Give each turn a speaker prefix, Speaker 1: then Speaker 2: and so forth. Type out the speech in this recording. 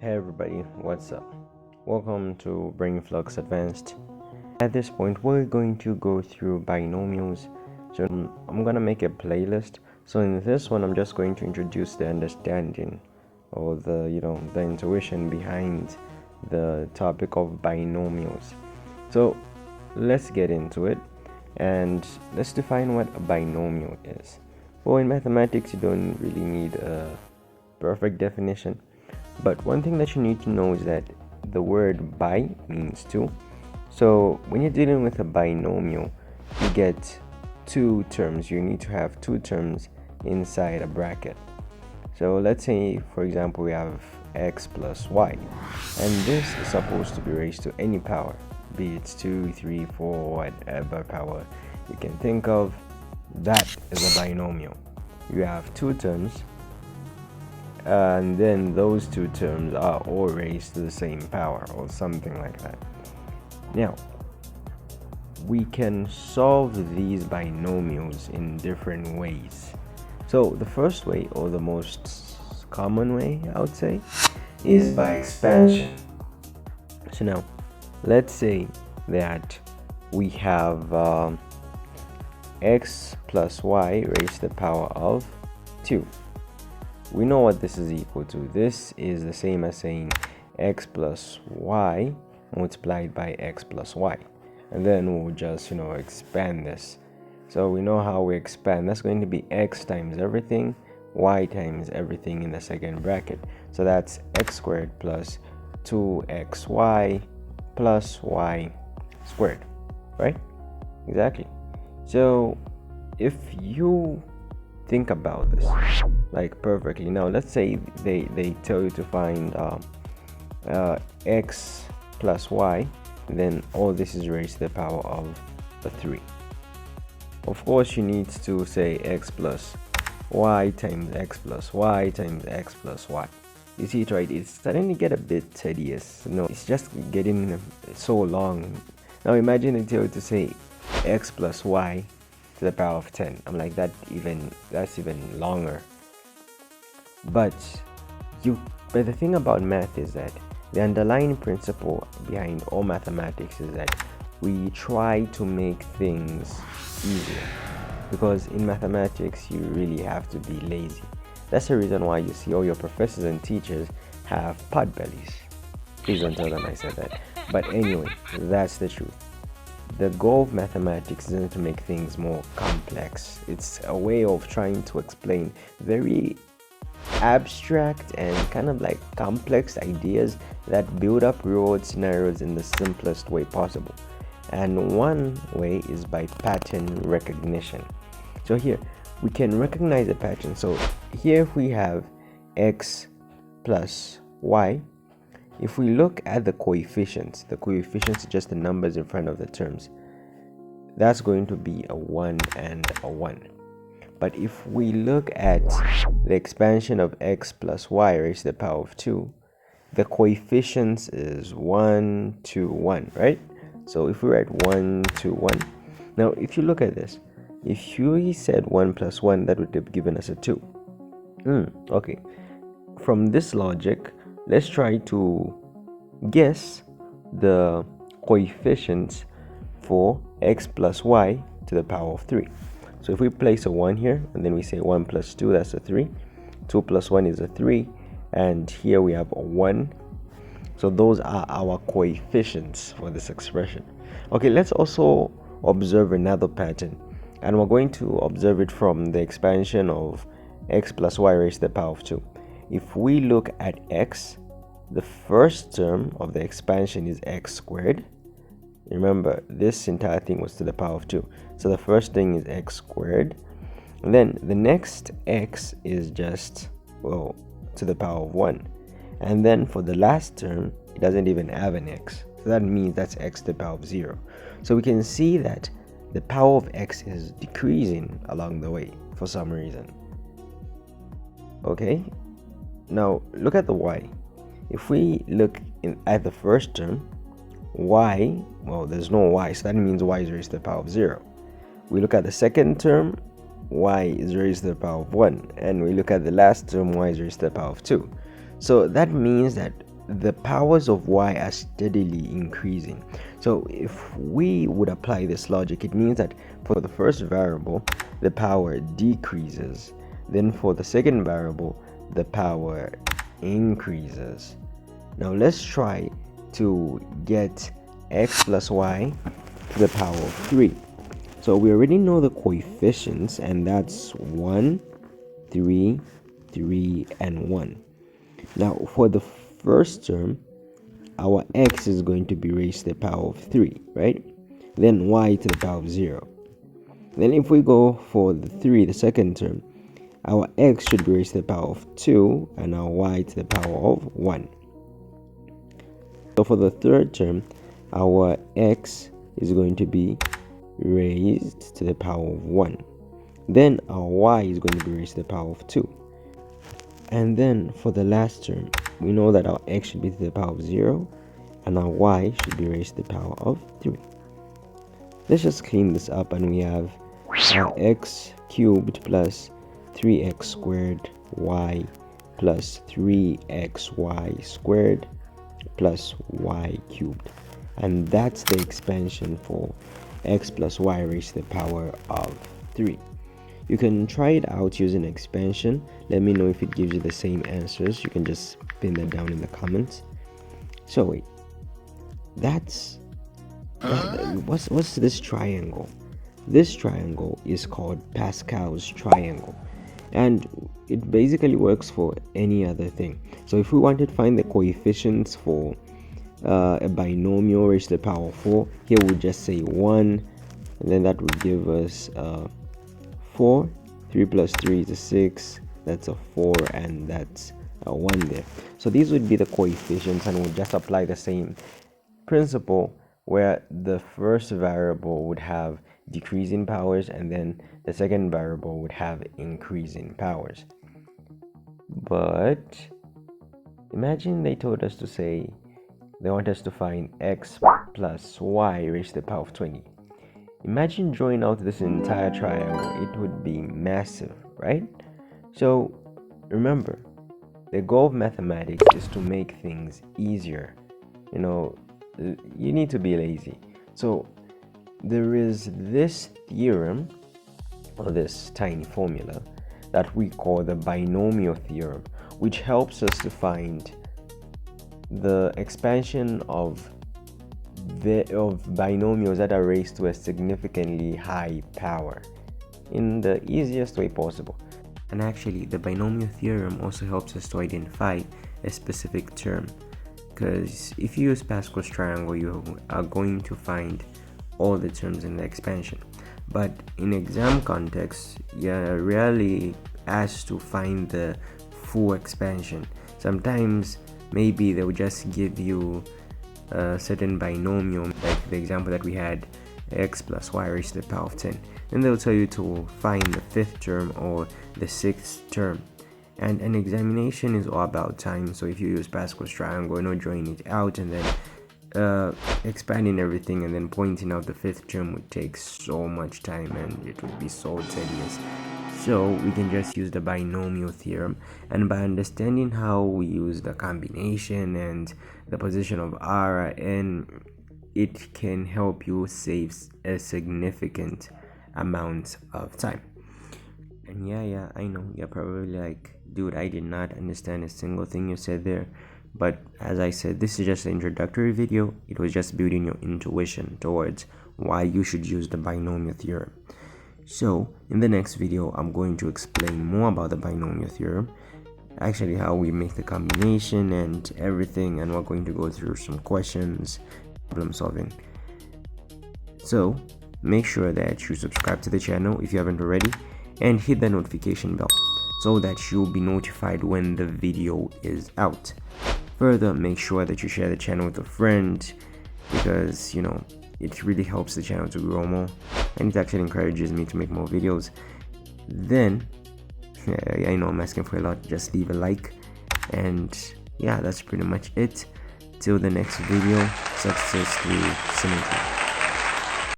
Speaker 1: Hey everybody, what's up? Welcome to Brain Flux Advanced. At this point, we're going to go through binomials. So I'm gonna make a playlist. So in this one, I'm just going to introduce the understanding or the intuition behind the topic of binomials. So let's get into it and let's define what a binomial is. Well, in mathematics, you don't really need a perfect definition. But one thing that you need to know is that the word bi means two. So when you're dealing with a binomial, you get two terms. You need to have two terms inside a bracket. So let's say, for example, we have x plus y, and this is supposed to be raised to any power, be it 2, 3, 4, whatever power you can think of. That is a binomial. You have two terms, and then those two terms are all raised to the same power or something like that. Now, we can solve these binomials in different ways. So the first way, or the most common way, I would say, is by expansion. So now, let's say that we have x plus y raised to the power of 2. We know what this is equal to. This is the same as saying x plus y multiplied by x plus y. And then we'll just, expand this. So we know how we expand. That's going to be x times everything, y times everything in the second bracket. So that's x squared plus 2xy plus y squared, right? Exactly. So if you think about this like perfectly, now let's say they tell you to find x plus y, then all this is raised to the power of 3. Of course, you need to say x plus y times x plus y times x plus y. You see it, right? It's starting to get a bit tedious. No, it's just getting so long. Now imagine they tell you to say x plus y to the power of 10. I'm like, that's even longer. But the thing about math is that the underlying principle behind all mathematics is that we try to make things easier, because in mathematics you really have to be lazy. That's the reason why you see all your professors and teachers have pot bellies. Please don't tell them I said that. But anyway, that's the truth. The goal of mathematics isn't to make things more complex. It's a way of trying to explain very abstract and kind of like complex ideas that build up real-world scenarios in the simplest way possible. And one way is by pattern recognition. So here we can recognize a pattern. So here we have x plus y. If we look at the coefficients are just the numbers in front of the terms. That's going to be a 1 and a 1. But if we look at the expansion of x plus y raised to the power of 2, the coefficients is 1 to 1, right? So if we write 1 to 1, now if you look at this, if you said 1 plus 1, that would have given us a 2. Okay. From this logic, let's try to guess the coefficients for x plus y to the power of 3. So if we place a 1 here, and then we say 1 plus 2, that's a 3. 2 plus 1 is a 3. And here we have a 1. So those are our coefficients for this expression. Okay, let's also observe another pattern. And we're going to observe it from the expansion of x plus y raised to the power of 2. If we look at x, the first term of the expansion is x squared. Remember, this entire thing was to the power of 2. So the first thing is x squared. And then the next x is just, to the power of 1. And then for the last term, it doesn't even have an x. So that means that's x to the power of 0. So we can see that the power of x is decreasing along the way for some reason. Okay, now look at the y. If we look at the first term, y, there's no y, so that means y is raised to the power of 0. We look at the second term, y is raised to the power of 1. And we look at the last term, y is raised to the power of 2. So that means that the powers of y are steadily increasing. So if we would apply this logic, it means that for the first variable the power decreases, then for the second variable the power increases. Now let's try to get x plus y to the power of 3. So we already know the coefficients, and that's 1, 3, 3, and 1. Now for the first term, our x is going to be raised to the power of 3, right? Then y to the power of 0. Then if we go for the 3, the second term, our x should be raised to the power of 2, and our y to the power of 1. So for the third term, our x is going to be raised to the power of 1. Then our y is going to be raised to the power of 2. And then for the last term, we know that our x should be to the power of 0, and our y should be raised to the power of 3. Let's just clean this up, and we have our x cubed plus 3x squared y plus 3xy squared plus y cubed. And that's the expansion for x plus y raised to the power of 3. You can try it out using expansion. Let me know if it gives you the same answers. You can just pin that down in the comments. So wait, what's this triangle? This triangle is called Pascal's triangle, and it basically works for any other thing. So if we wanted to find the coefficients for a binomial raised to the power of 4, here we'll just say 1, and then that would give us 4. 3 plus 3 is a 6, that's a 4, and that's a 1 there. So these would be the coefficients, and we'll just apply the same principle where the first variable would have decreasing powers, and then the second variable would have increasing powers. But imagine they told us to say they want us to find x plus y raised to the power of 20. Imagine drawing out this entire triangle. It would be massive, right? So remember, the goal of mathematics is to make things easier. You need to be lazy. So there is this theorem, or this tiny formula, that we call the Binomial Theorem, which helps us to find the expansion of binomials that are raised to a significantly high power in the easiest way possible. And actually, the binomial theorem also helps us to identify a specific term, because if you use Pascal's triangle, you are going to find all the terms in the expansion. But in exam context, you're rarely asked to find the full expansion. Sometimes maybe they'll just give you a certain binomial, like the example that we had, x plus y raised to the power of 10. Then they'll tell you to find the fifth term or the sixth term. And an examination is all about time, so if you use Pascal's triangle, drawing it out and then expanding everything and then pointing out the fifth term would take so much time and it would be so tedious. So we can just use the binomial theorem, and by understanding how we use the combination and the position of r, n, it can help you save a significant amount of time. And yeah, I know you're probably like, dude, I did not understand a single thing you said there. But as I said, this is just an introductory video. It was just building your intuition towards why you should use the binomial theorem. So in the next video, I'm going to explain more about the binomial theorem, actually how we make the combination and everything, and we're going to go through some questions, problem solving. So make sure that you subscribe to the channel if you haven't already, and hit the notification bell so that you'll be notified when the video is out. Further, make sure that you share the channel with a friend, because it really helps the channel to grow more, and it actually encourages me to make more videos. Then I know I'm asking for a lot, just leave a like, and yeah, that's pretty much it. Till the next video, success through symmetry.